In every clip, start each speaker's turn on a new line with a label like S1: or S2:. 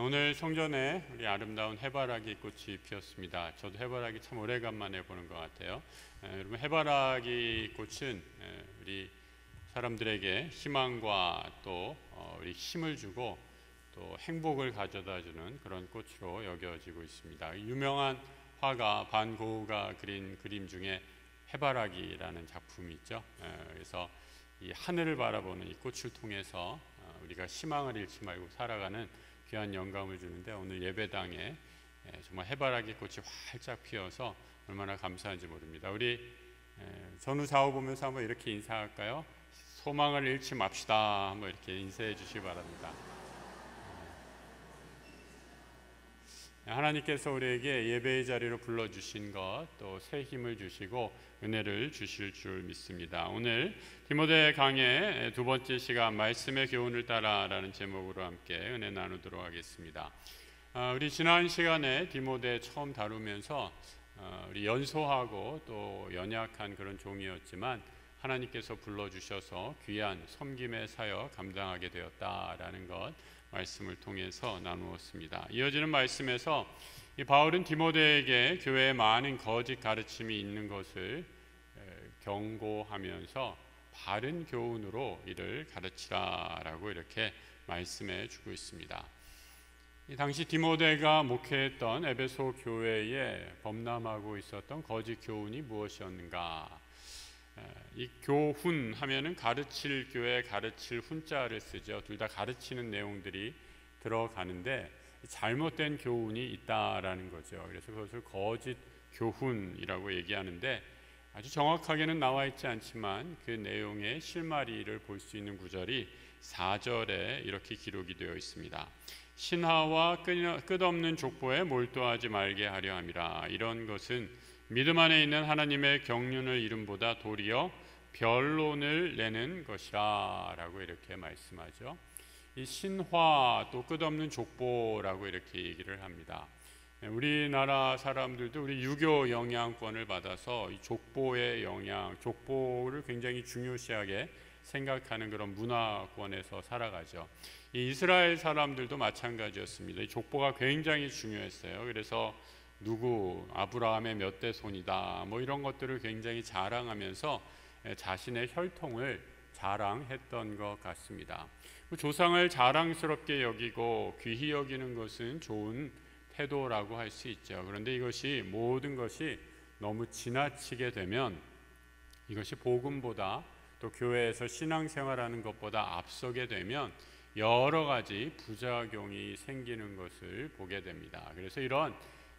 S1: 오늘 성전에 우리 아름다운 해바라기 꽃이 피었습니다. 저도 해바라기 참 오래간만에 보는 것 같아요. 여러분, 해바라기 꽃은 우리 사람들에게 희망과 또 우리 힘을 주고 또 행복을 가져다주는 그런 꽃으로 여겨지고 있습니다. 유명한 화가 반 고흐가 그린 그림 중에 해바라기라는 작품이 있죠. 그래서 이 하늘을 바라보는 이 꽃을 통해서 우리가 희망을 잃지 말고 살아가는 귀한 영감을 주는데, 오늘 예배당에 정말 해바라기 꽃이 활짝 피어서 얼마나 감사한지 모릅니다. 우리 전후 좌우 보면서 한번 이렇게 인사할까요? 소망을 잃지 맙시다. 한번 이렇게 인사해 주시기 바랍니다. 하나님께서 우리에게 예배의 자리로 불러주신 것, 또 새 힘을 주시고 은혜를 주실 줄 믿습니다. 오늘 디모데 강의 두 번째 시간, 말씀의 교훈을 따라라는 제목으로 함께 은혜 나누도록 하겠습니다. 우리 지난 시간에 디모데 처음 다루면서 우리 연소하고 또 연약한 그런 종이었지만 하나님께서 불러주셔서 귀한 섬김의 사역 감당하게 되었다라는 것 말씀을 통해서 나누었습니다. 이어지는 말씀에서 이 바울은 디모데에게 교회에 많은 거짓 가르침이 있는 것을 경고하면서 바른 교훈으로 이를 가르치라라고 이렇게 말씀해 주고 있습니다. 이 당시 디모데가 목회했던 에베소 교회에 범람하고 있었던 거짓 교훈이 무엇이었는가? 이 교훈 하면은 가르칠 교회, 가르칠 훈자를 쓰죠. 둘 다 가르치는 내용들이 들어가는데 잘못된 교훈이 있다라는 거죠. 그래서 그것을 거짓 교훈이라고 얘기하는데, 아주 정확하게는 나와 있지 않지만 그 내용의 실마리를 볼 수 있는 구절이 4절에 이렇게 기록이 되어 있습니다. 신하와 끝없는 족보에 몰두하지 말게 하려 함이라. 이런 것은 믿음 안에 있는 하나님의 경륜을 이름보다 도리어 변론을 내는 것이라 라고 이렇게 말씀하죠. 이 신화 또 끝없는 족보라고 이렇게 얘기를 합니다. 우리나라 사람들도 우리 유교 영향권을 받아서 이 족보의 영향, 족보를 굉장히 중요시하게 생각하는 그런 문화권에서 살아가죠. 이 이스라엘 사람들도 마찬가지였습니다. 이 족보가 굉장히 중요했어요. 그래서 누구, 아브라함의 몇 대 손이다, 뭐 이런 것들을 굉장히 자랑하면서 자신의 혈통을 자랑했던 것 같습니다. 조상을 자랑스럽게 여기고 귀히 여기는 것은 좋은 태도라고 할 수 있죠. 그런데 이것이 모든 것이 너무 지나치게 되면 이것이 복음보다 또 교회에서 신앙생활하는 것보다 앞서게 되면 여러 가지 부작용이 생기는 것을 보게 됩니다. 그래서 이런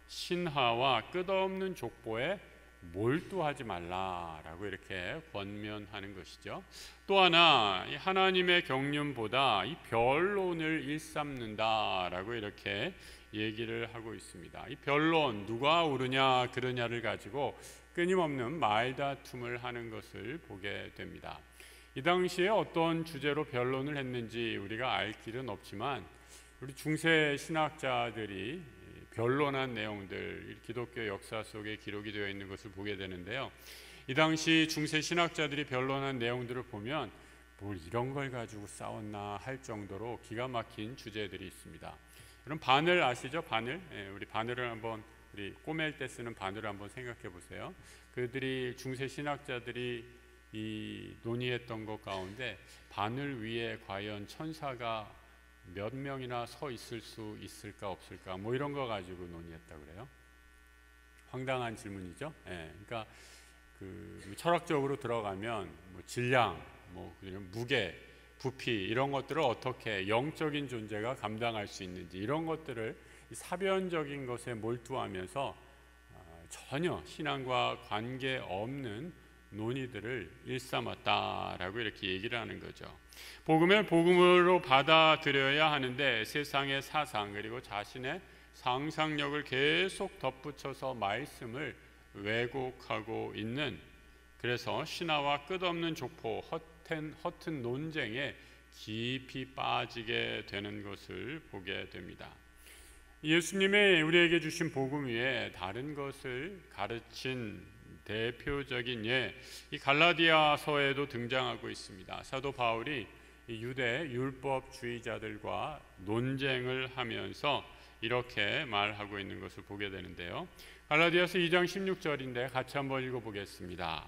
S1: 신하와 끝없는 족보에 몰두하지 말라라고 이렇게 권면하는 것이죠. 또 하나, 하나님의 경륜보다 이 변론을 일삼는다라고 이렇게 얘기를 하고 있습니다. 이 변론, 누가 옳으냐 그르냐를 가지고 끊임없는 말다툼을 하는 것을 보게 됩니다. 이 당시에 어떤 주제로 변론을 했는지 우리가 알 길은 없지만 우리 중세 신학자들이 변론한 내용들, 기독교 역사 속에 기록이 되어 있는 것을 보게 되는데요. 이 당시 중세 신학자들이 변론한 내용들을 보면 뭘 이런 걸 가지고 싸웠나 할 정도로 기가 막힌 주제들이 있습니다. 여러분, 바늘 아시죠? 바늘? 우리 바늘을 한번, 우리 꼬맬 때 쓰는 바늘을 한번 생각해 보세요. 그들이, 중세 신학자들이 이 논의했던 것 가운데 바늘 위에 과연 천사가 몇 명이나 서 있을 수 있을까 없을까, 뭐 이런 거 가지고 논의했다 그래요. 황당한 질문이죠. 그러니까 그 철학적으로 들어가면 뭐 질량, 뭐 무게, 부피 이런 것들을 어떻게 영적인 존재가 감당할 수 있는지, 이런 것들을 사변적인 것에 몰두하면서 전혀 신앙과 관계 없는 논의들을 일삼았다라고 이렇게 얘기를 하는 거죠. 복음을 복음으로 받아들여야 하는데 세상의 사상 그리고 자신의 상상력을 계속 덧붙여서 말씀을 왜곡하고 있는, 그래서 신화와 끝없는 족보, 허튼 논쟁에 깊이 빠지게 되는 것을 보게 됩니다. 예수님의 우리에게 주신 복음 위에 다른 것을 가르친 대표적인 예, 이 갈라디아서에도 등장하고 있습니다. 사도 바울이 유대 율법주의자들과 논쟁을 하면서 이렇게 말하고 있는 것을 보게 되는데요. 갈라디아서 2장 16절인데 같이 한번 읽어보겠습니다.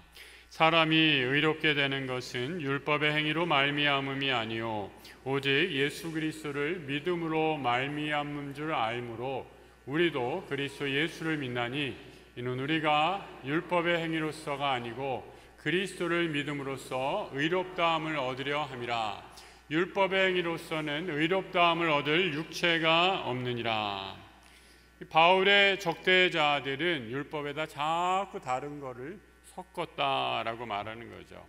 S1: 사람이 의롭게 되는 것은 율법의 행위로 말미암음이 아니요 오직 예수 그리스도를 믿음으로 말미암은 줄 알므로 우리도 그리스도 예수를 믿나니 이는 우리가 율법의 행위로서가 아니고 그리스도를 믿음으로써 의롭다함을 얻으려 함이라. 율법의 행위로서는 의롭다함을 얻을 육체가 없느니라. 바울의 적대자들은 율법에다 자꾸 다른 거를 섞었다라고 말하는 거죠.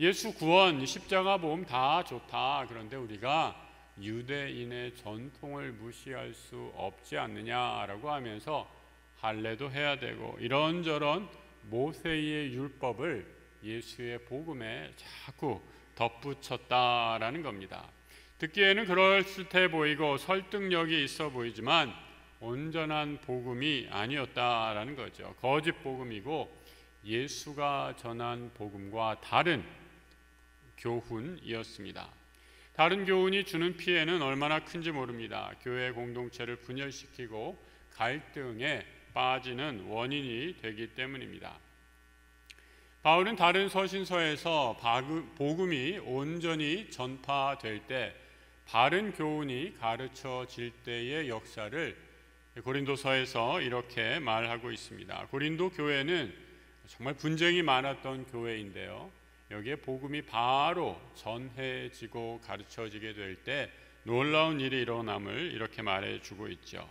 S1: 예수 구원, 십자가 보험 다 좋다. 그런데 우리가 유대인의 전통을 무시할 수 없지 않느냐라고 하면서 할례도 해야 되고 이런저런 모세의 율법을 예수의 복음에 자꾸 덧붙였다라는 겁니다. 듣기에는 그럴듯해 보이고 설득력이 있어 보이지만 온전한 복음이 아니었다라는 거죠. 거짓 복음이고 예수가 전한 복음과 다른 교훈이었습니다. 다른 교훈이 주는 피해는 얼마나 큰지 모릅니다. 교회 공동체를 분열시키고 갈등에 빠지는 원인이 되기 때문입니다. 바울은 다른 서신서에서 복음이 온전히 전파될 때 바른 교훈이 가르쳐질 때의 역사를 고린도서에서 이렇게 말하고 있습니다. 고린도 교회는 정말 분쟁이 많았던 교회인데요. 여기에 복음이 바로 전해지고 가르쳐지게 될 때 놀라운 일이 일어남을 이렇게 말해주고 있죠.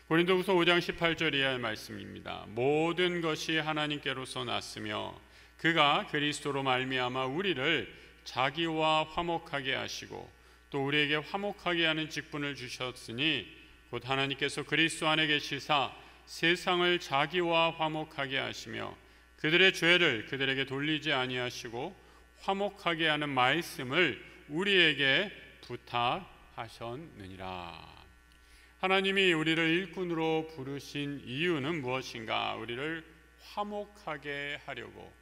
S1: 고린도후서 5장 18절 이하의 말씀입니다. 모든 것이 하나님께로서 났으며 그가 그리스도로 말미암아 우리를 자기와 화목하게 하시고 또 우리에게 화목하게 하는 직분을 주셨으니 곧 하나님께서 그리스도 안에 계시사 세상을 자기와 화목하게 하시며 그들의 죄를 그들에게 돌리지 아니하시고 화목하게 하는 말씀을 우리에게 부탁하셨느니라. 하나님이 우리를 일꾼으로 부르신 이유는 무엇인가? 우리를 화목하게 하려고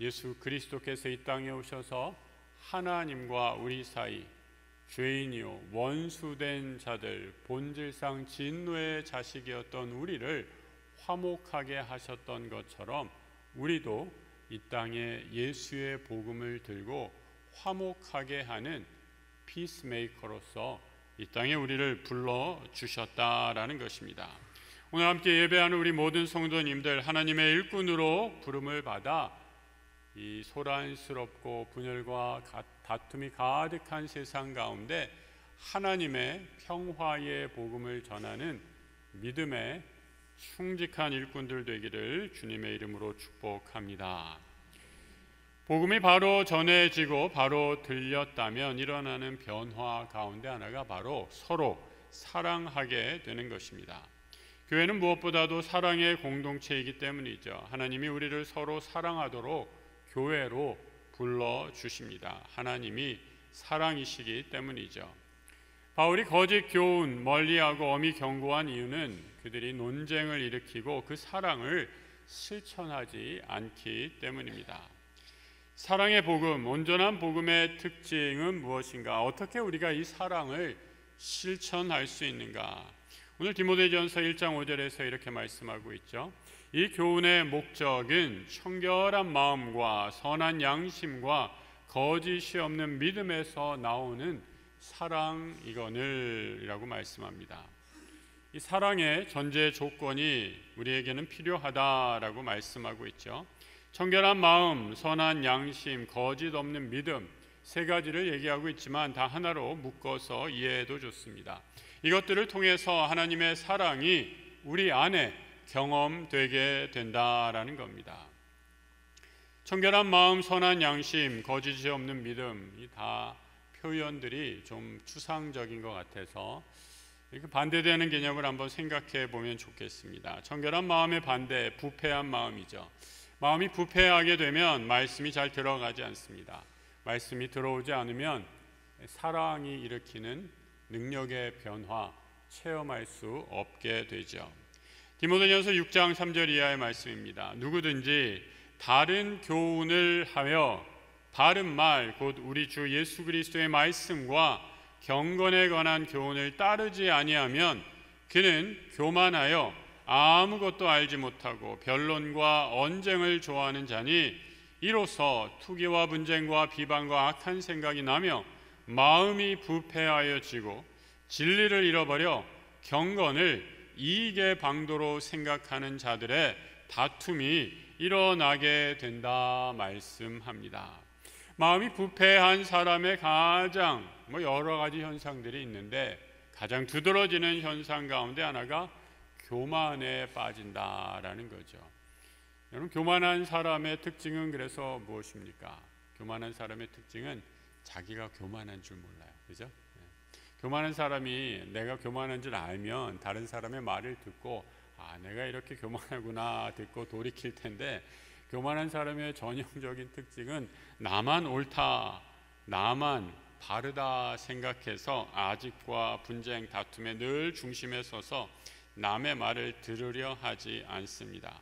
S1: 예수 그리스도께서 이 땅에 오셔서 하나님과 우리 사이 죄인이요 원수된 자들 본질상 진노의 자식이었던 우리를 화목하게 하셨던 것처럼 우리도 이 땅에 예수의 복음을 들고 화목하게 하는 피스메이커로서 이 땅에 우리를 불러주셨다라는 것입니다. 오늘 함께 예배하는 우리 모든 성도님들 하나님의 일꾼으로 부름을 받아 이 소란스럽고 분열과 다툼이 가득한 세상 가운데 하나님의 평화의 복음을 전하는 믿음의 충직한 일꾼들 되기를 주님의 이름으로 축복합니다. 복음이 바로 전해지고 바로 들렸다면 일어나는 변화 가운데 하나가 바로 서로 사랑하게 되는 것입니다. 교회는 무엇보다도 사랑의 공동체이기 때문이죠. 하나님이 우리를 서로 사랑하도록 교회로 불러주십니다. 하나님이 사랑이시기 때문이죠. 바울이 거짓 교훈 멀리하고 엄히 경고한 이유는 그들이 논쟁을 일으키고 그 사랑을 실천하지 않기 때문입니다. 사랑의 복음, 온전한 복음의 특징은 무엇인가? 어떻게 우리가 이 사랑을 실천할 수 있는가? 오늘 디모데전서 1장 5절에서 이렇게 말씀하고 있죠. 이 교훈의 목적은 청결한 마음과 선한 양심과 거짓이 없는 믿음에서 나오는 사랑이거늘이라고 말씀합니다. 이 사랑의 전제 조건이 우리에게는 필요하다라고 말씀하고 있죠. 청결한 마음, 선한 양심, 거짓 없는 믿음 세 가지를 얘기하고 있지만 다 하나로 묶어서 이해해도 좋습니다. 이것들을 통해서 하나님의 사랑이 우리 안에 경험되게 된다라는 겁니다. 청결한 마음, 선한 양심, 거짓이 없는 믿음 이 다 표현들이 좀 추상적인 것 같아서 이렇게 반대되는 개념을 한번 생각해 보면 좋겠습니다. 청결한 마음의 반대, 부패한 마음이죠. 마음이 부패하게 되면 말씀이 잘 들어가지 않습니다. 말씀이 들어오지 않으면 사랑이 일으키는 능력의 변화 체험할 수 없게 되죠. 디모데전서 6장 3절 이하의 말씀입니다. 누구든지 다른 교훈을 하여 바른 말 곧 우리 주 예수 그리스도의 말씀과 경건에 관한 교훈을 따르지 아니하면 그는 교만하여 아무것도 알지 못하고 변론과 언쟁을 좋아하는 자니 이로써 투기와 분쟁과 비방과 악한 생각이 나며 마음이 부패하여지고 진리를 잃어버려 경건을 이익의 방도로 생각하는 자들의 다툼이 일어나게 된다 말씀합니다. 마음이 부패한 사람의 가장 여러 가지 현상들이 있는데 가장 두드러지는 현상 가운데 하나가 교만에 빠진다라는 거죠. 여러분, 교만한 사람의 특징은 그래서 무엇입니까? 교만한 사람의 특징은 자기가 교만한 줄 몰라요. 그죠? 교만한 사람이 내가 교만한 줄 알면 다른 사람의 말을 듣고 내가 이렇게 교만하구나 듣고 돌이킬 텐데, 교만한 사람의 전형적인 특징은 나만 옳다, 나만 바르다 생각해서 아집과 분쟁, 다툼의 늘 중심에 서서 남의 말을 들으려 하지 않습니다.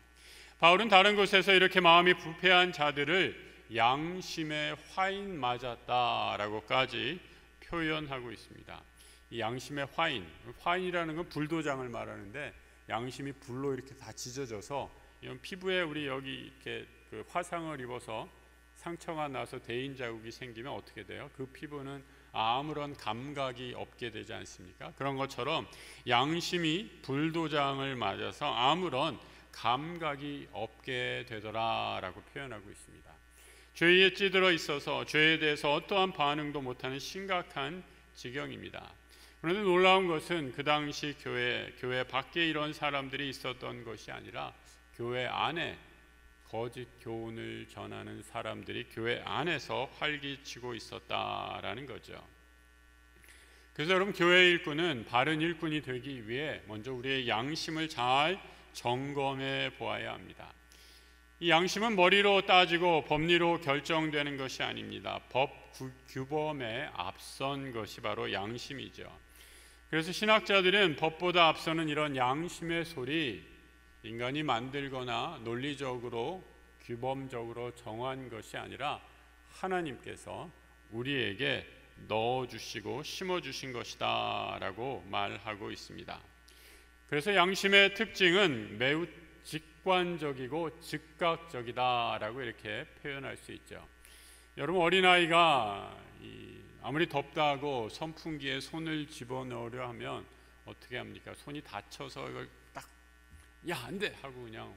S1: 바울은 다른 곳에서 이렇게 마음이 부패한 자들을 양심의 화인 맞았다라고까지 표현하고 있습니다. 이 양심의 화인이라는 건 불도장을 말하는데, 양심이 불로 이렇게 다 찢어져서 피부에 우리 여기 이렇게 그 화상을 입어서 상처가 나서 대인 자국이 생기면 어떻게 돼요? 그 피부는 아무런 감각이 없게 되지 않습니까? 그런 것처럼 양심이 불도장을 맞아서 아무런 감각이 없게 되더라라고 표현하고 있습니다. 죄에 찌들어 있어서 죄에 대해서 어떠한 반응도 못하는 심각한 지경입니다. 그런데 놀라운 것은 그 당시 교회 밖에 이런 사람들이 있었던 것이 아니라 교회 안에 거짓 교훈을 전하는 사람들이 교회 안에서 활기치고 있었다라는 거죠. 그래서 여러분, 교회 일꾼은 바른 일꾼이 되기 위해 먼저 우리의 양심을 잘 점검해 보아야 합니다. 이 양심은 머리로 따지고 법리로 결정되는 것이 아닙니다. 법 규범에 앞선 것이 바로 양심이죠. 그래서 신학자들은 법보다 앞서는 이런 양심의 소리, 인간이 만들거나 논리적으로 규범적으로 정한 것이 아니라 하나님께서 우리에게 넣어주시고 심어주신 것이다 라고 말하고 있습니다. 그래서 양심의 특징은 매우 직관적이고 즉각적이다 라고 이렇게 표현할 수 있죠. 여러분, 어린아이가 아무리 덥다고 선풍기에 손을 집어넣으려 하면 어떻게 합니까? 손이 다쳐서 이걸 딱 야, 안 돼! 하고 그냥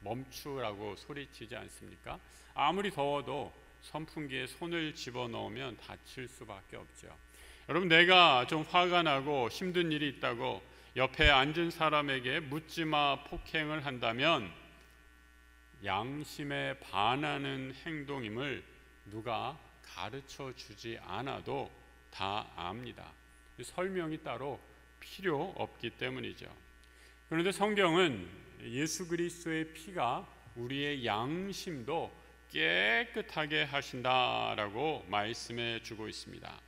S1: 멈추라고 소리치지 않습니까? 아무리 더워도 선풍기에 손을 집어넣으면 다칠 수밖에 없죠. 여러분, 내가 좀 화가 나고 힘든 일이 있다고 옆에 앉은 사람에게 묻지마 폭행을 한다면 양심에 반하는 행동임을 누가 가르쳐 주지 않아도 다 압니다. 설명이 따로 필요 없기 때문이죠. 그런데 성경은 예수 그리스도의 피가 우리의 양심도 깨끗하게 하신다라고 말씀해 주고 있습니다.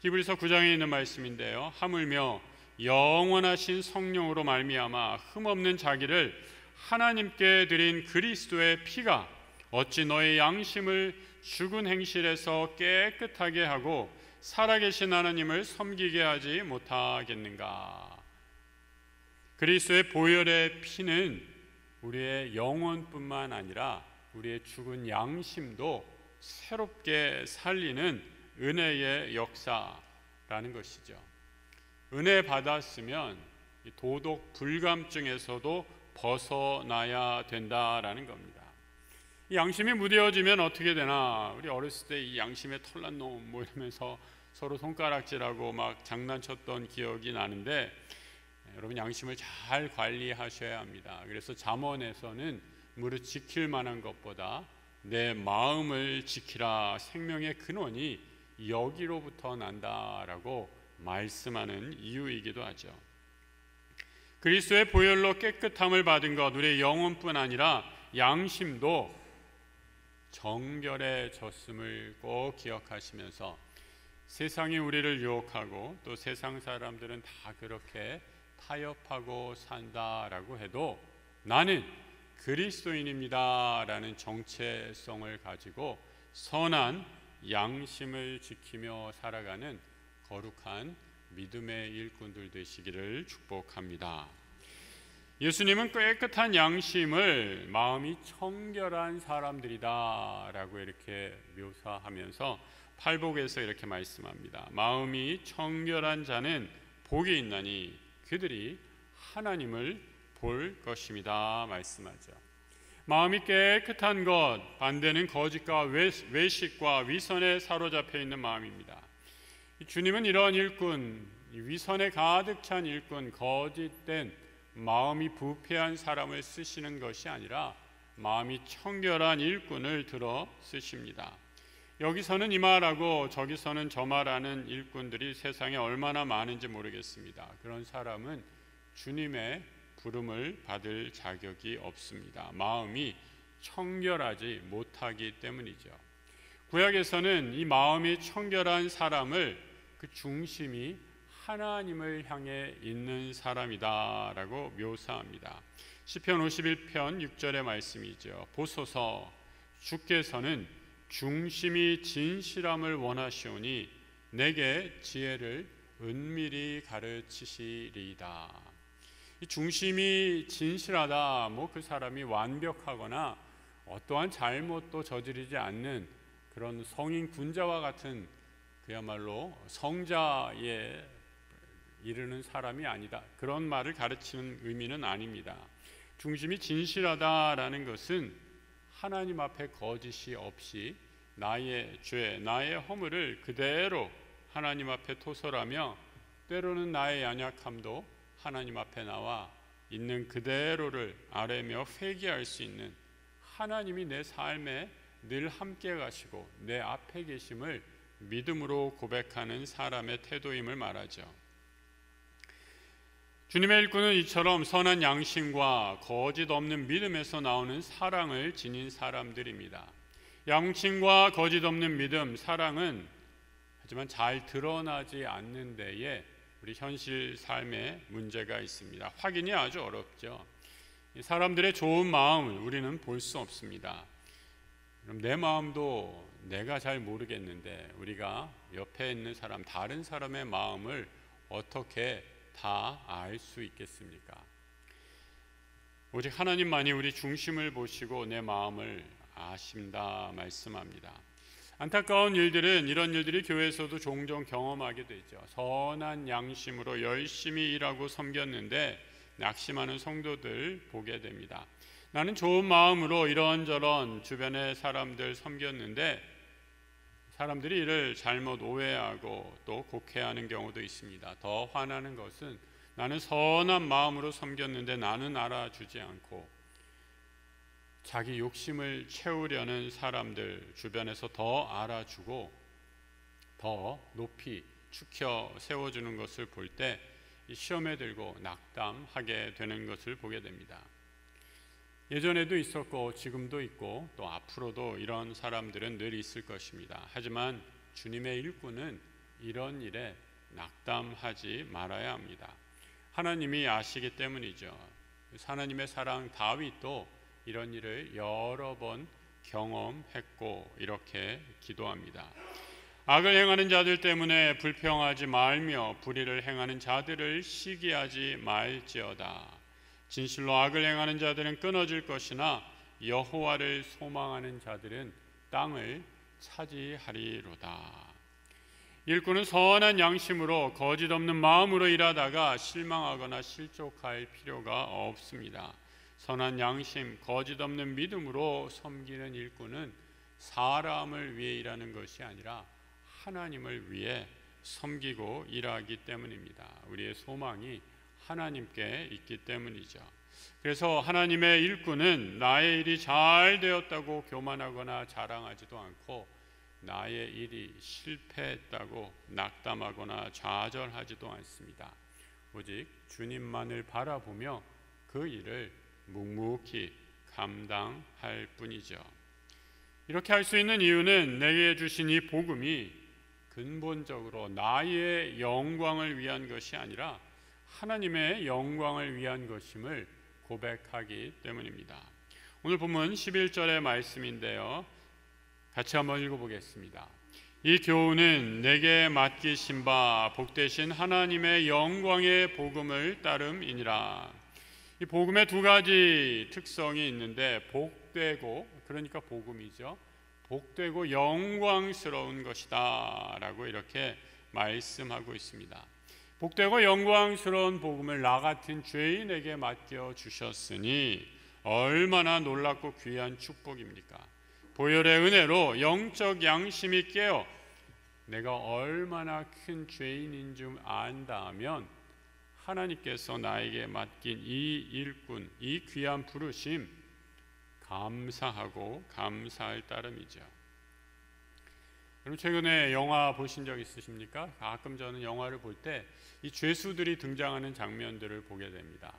S1: 히브리서 9장에 있는 말씀인데요, 하물며 영원하신 성령으로 말미암아 흠없는 자기를 하나님께 드린 그리스도의 피가 어찌 너의 양심을 죽은 행실에서 깨끗하게 하고 살아계신 하나님을 섬기게 하지 못하겠는가? 그리스도의 보혈의 피는 우리의 영혼뿐만 아니라 우리의 죽은 양심도 새롭게 살리는 은혜의 역사라는 것이죠. 은혜 받았으면 도덕 불감증에서도 벗어나야 된다라는 겁니다. 이 양심이 무뎌지면 어떻게 되나? 우리 어렸을 때 이 양심에 털난 놈 이러면서 서로 손가락질하고 막 장난쳤던 기억이 나는데, 여러분, 양심을 잘 관리하셔야 합니다. 그래서 잠언에서는 무릇 지킬 만한 것보다 내 마음을 지키라, 생명의 근원이 여기로부터 난다라고 말씀하는 이유이기도 하죠. 그리스도의 보혈로 깨끗함을 받은 것, 우리의 영혼뿐 아니라 양심도 정결해졌음을 꼭 기억하시면서 세상이 우리를 유혹하고 또 세상 사람들은 다 그렇게 타협하고 산다라고 해도 나는 그리스도인입니다 라는 정체성을 가지고 선한 양심을 지키며 살아가는 거룩한 믿음의 일꾼들 되시기를 축복합니다. 예수님은 깨끗한 양심을 마음이 청결한 사람들이다 라고 이렇게 묘사하면서 팔복에서 이렇게 말씀합니다. 마음이 청결한 자는 복이 있나니 그들이 하나님을 볼 것입니다 말씀하죠. 마음이 깨끗한 것, 반대는 거짓과 외식과 위선에 사로잡혀 있는 마음입니다. 주님은 이런 일꾼, 위선에 가득 찬 일꾼, 거짓된 마음이 부패한 사람을 쓰시는 것이 아니라 마음이 청결한 일꾼을 들어 쓰십니다. 여기서는 이 말하고 저기서는 저 말하는 일꾼들이 세상에 얼마나 많은지 모르겠습니다. 그런 사람은 주님의 부름을 받을 자격이 없습니다. 마음이 청결하지 못하기 때문이죠. 구약에서는 이 마음이 청결한 사람을 그 중심이 하나님을 향해 있는 사람이다라고 묘사합니다. 시편 51편 6절의 말씀이죠. 보소서 주께서는 중심이 진실함을 원하시오니 내게 지혜를 은밀히 가르치시리이다. 이 중심이 진실하다, 그 사람이 완벽하거나 어떠한 잘못도 저지르지 않는 그런 성인 군자와 같은 그야말로 성자에 이르는 사람이 아니다. 그런 말을 가르치는 의미는 아닙니다. 중심이 진실하다라는 것은 하나님 앞에 거짓이 없이 나의 죄, 나의 허물을 그대로 하나님 앞에 토설하며 때로는 나의 연약함도 하나님 앞에 나와 있는 그대로를 아뢰며 회개할 수 있는 하나님이 내 삶에 늘 함께 가시고 내 앞에 계심을 믿음으로 고백하는 사람의 태도임을 말하죠. 주님의 일꾼은 이처럼 선한 양심과 거짓 없는 믿음에서 나오는 사랑을 지닌 사람들입니다. 양심과 거짓 없는 믿음, 사랑은 하지만 잘 드러나지 않는 데에 우리 현실 삶에 문제가 있습니다. 확인이 아주 어렵죠. 사람들의 좋은 마음을 우리는 볼 수 없습니다. 그럼 내 마음도 내가 잘 모르겠는데 우리가 옆에 있는 사람, 다른 사람의 마음을 어떻게 다 알 수 있겠습니까? 오직 하나님만이 우리 중심을 보시고 내 마음을 아신다 말씀합니다. 안타까운 일들은 이런 일들이 교회에서도 종종 경험하게 되죠. 선한 양심으로 열심히 일하고 섬겼는데 낙심하는 성도들 보게 됩니다. 나는 좋은 마음으로 이런저런 주변의 사람들 섬겼는데 사람들이 이를 잘못 오해하고 또 곡해하는 경우도 있습니다. 더 화나는 것은 나는 선한 마음으로 섬겼는데 나는 알아주지 않고 자기 욕심을 채우려는 사람들 주변에서 더 알아주고 더 높이 축혀 세워주는 것을 볼 때 시험에 들고 낙담하게 되는 것을 보게 됩니다. 예전에도 있었고 지금도 있고 또 앞으로도 이런 사람들은 늘 있을 것입니다. 하지만 주님의 일꾼은 이런 일에 낙담하지 말아야 합니다. 하나님이 아시기 때문이죠. 하나님의 사랑 다윗도 이런 일을 여러 번 경험했고 이렇게 기도합니다. 악을 행하는 자들 때문에 불평하지 말며 불의를 행하는 자들을 시기하지 말지어다. 진실로 악을 행하는 자들은 끊어질 것이나 여호와를 소망하는 자들은 땅을 차지하리로다. 일꾼은 선한 양심으로 거짓 없는 마음으로 일하다가 실망하거나 실족할 필요가 없습니다. 선한 양심, 거짓 없는 믿음으로 섬기는 일꾼은 사람을 위해 일하는 것이 아니라 하나님을 위해 섬기고 일하기 때문입니다. 우리의 소망이 하나님께 있기 때문이죠. 그래서 하나님의 일꾼은 나의 일이 잘 되었다고 교만하거나 자랑하지도 않고 나의 일이 실패했다고 낙담하거나 좌절하지도 않습니다. 오직 주님만을 바라보며 그 일을 묵묵히 감당할 뿐이죠. 이렇게 할 수 있는 이유는 내게 주신 이 복음이 근본적으로 나의 영광을 위한 것이 아니라 하나님의 영광을 위한 것임을 고백하기 때문입니다. 오늘 본문 11절의 말씀인데요. 같이 한번 읽어보겠습니다. 이 교훈은 내게 맡기신 바 복되신 하나님의 영광의 복음을 따름이니라. 이 복음의 두 가지 특성이 있는데 복되고, 그러니까 복음이죠. 복되고 영광스러운 것이다 라고 이렇게 말씀하고 있습니다. 복되고 영광스러운 복음을 나 같은 죄인에게 맡겨주셨으니 얼마나 놀랍고 귀한 축복입니까? 보혈의 은혜로 영적 양심이 깨어 내가 얼마나 큰 죄인인 줄 안다면 하나님께서 나에게 맡긴 이 일꾼, 이 귀한 부르심 감사하고 감사할 따름이죠. 여러분 최근에 영화 보신 적 있으십니까? 가끔 저는 영화를 볼 때 이 죄수들이 등장하는 장면들을 보게 됩니다.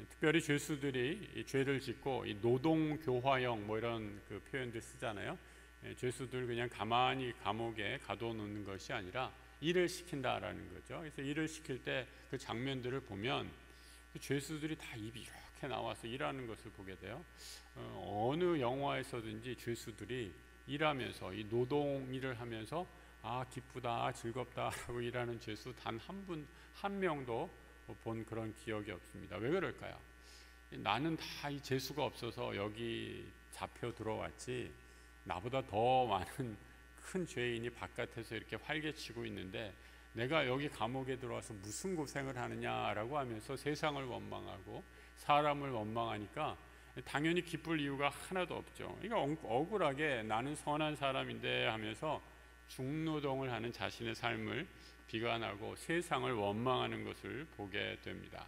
S1: 특별히 죄수들이 이 죄를 짓고 이 노동교화형 뭐 이런 그 표현들 쓰잖아요. 죄수들 그냥 가만히 감옥에 가둬놓는 것이 아니라 일을 시킨다라는 거죠. 그래서 일을 시킬 때 그 장면들을 보면 그 죄수들이 다 입이 이렇게 나와서 일하는 것을 보게 돼요. 어느 영화에서든지 죄수들이 일하면서 이 노동 일을 하면서 기쁘다 즐겁다 하고 일하는 죄수 단 한 명도 본 그런 기억이 없습니다. 왜 그럴까요? 나는 다 이 재수가 없어서 여기 잡혀 들어왔지 나보다 더 많은 큰 죄인이 바깥에서 이렇게 활개치고 있는데 내가 여기 감옥에 들어와서 무슨 고생을 하느냐라고 하면서 세상을 원망하고 사람을 원망하니까 당연히 기쁠 이유가 하나도 없죠. 그러니까 억울하게 나는 선한 사람인데 하면서 중노동을 하는 자신의 삶을 비관하고 세상을 원망하는 것을 보게 됩니다.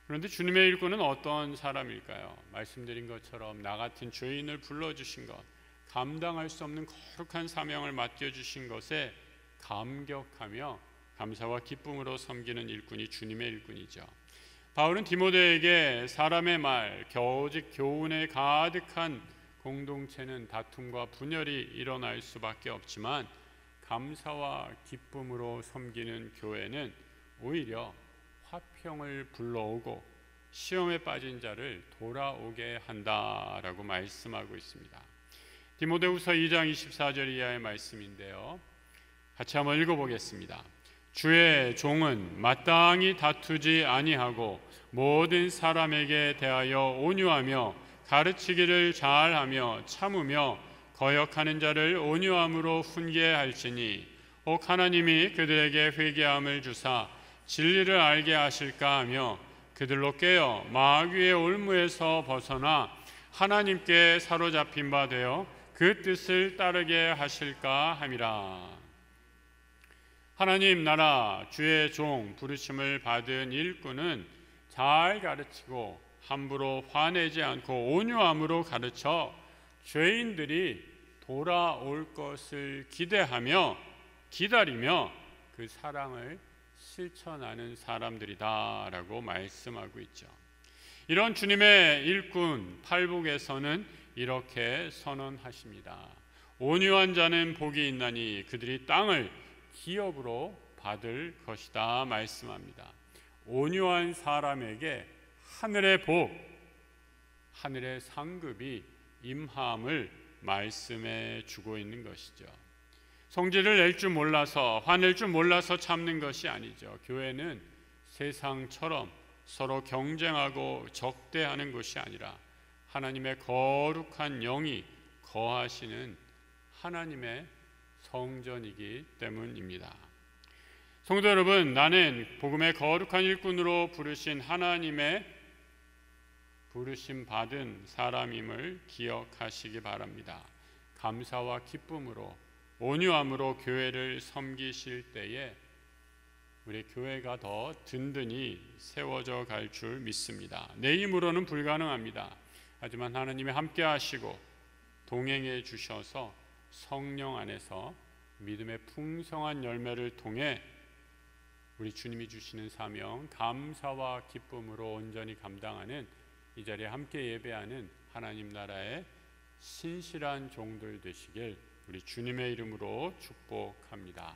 S1: 그런데 주님의 일꾼은 어떤 사람일까요? 말씀드린 것처럼 나 같은 죄인을 불러주신 것, 감당할 수 없는 거룩한 사명을 맡겨주신 것에 감격하며 감사와 기쁨으로 섬기는 일꾼이 주님의 일꾼이죠. 바울은 디모데에게 사람의 말, 오직 교훈에 가득한 공동체는 다툼과 분열이 일어날 수밖에 없지만 감사와 기쁨으로 섬기는 교회는 오히려 화평을 불러오고 시험에 빠진 자를 돌아오게 한다라고 말씀하고 있습니다. 디모데후서 2장 24절 이하의 말씀인데요. 같이 한번 읽어보겠습니다. 주의 종은 마땅히 다투지 아니하고 모든 사람에게 대하여 온유하며 가르치기를 잘하며 참으며 거역하는 자를 온유함으로 훈계할지니 혹 하나님이 그들에게 회개함을 주사 진리를 알게 하실까 하며 그들로 깨어 마귀의 올무에서 벗어나 하나님께 사로잡힌 바 되어 그 뜻을 따르게 하실까 함이라. 하나님 나라 주의 종 부르심을 받은 일꾼은 잘 가르치고 함부로 화내지 않고 온유함으로 가르쳐 죄인들이 돌아올 것을 기대하며 기다리며 그 사랑을 실천하는 사람들이다라고 말씀하고 있죠. 이런 주님의 일꾼 팔복에서는 이렇게 선언하십니다. 온유한 자는 복이 있나니 그들이 땅을 기업으로 받을 것이다 말씀합니다. 온유한 사람에게 하늘의 복, 하늘의 상급이 임함을 말씀해 주고 있는 것이죠. 성질을 낼 줄 몰라서 화낼 줄 몰라서 참는 것이 아니죠. 교회는 세상처럼 서로 경쟁하고 적대하는 것이 아니라 하나님의 거룩한 영이 거하시는 하나님의 성전이기 때문입니다. 성도 여러분, 나는 복음의 거룩한 일꾼으로 부르신 하나님의 부르심 받은 사람임을 기억하시기 바랍니다. 감사와 기쁨으로 온유함으로 교회를 섬기실 때에 우리 교회가 더 든든히 세워져 갈 줄 믿습니다. 내 힘으로는 불가능합니다. 하지만 하나님이 함께 하시고 동행해 주셔서 성령 안에서 믿음의 풍성한 열매를 통해 우리 주님이 주시는 사명 감사와 기쁨으로 온전히 감당하는 이 자리에 함께 예배하는 하나님 나라의 신실한 종들 되시길 우리 주님의 이름으로 축복합니다.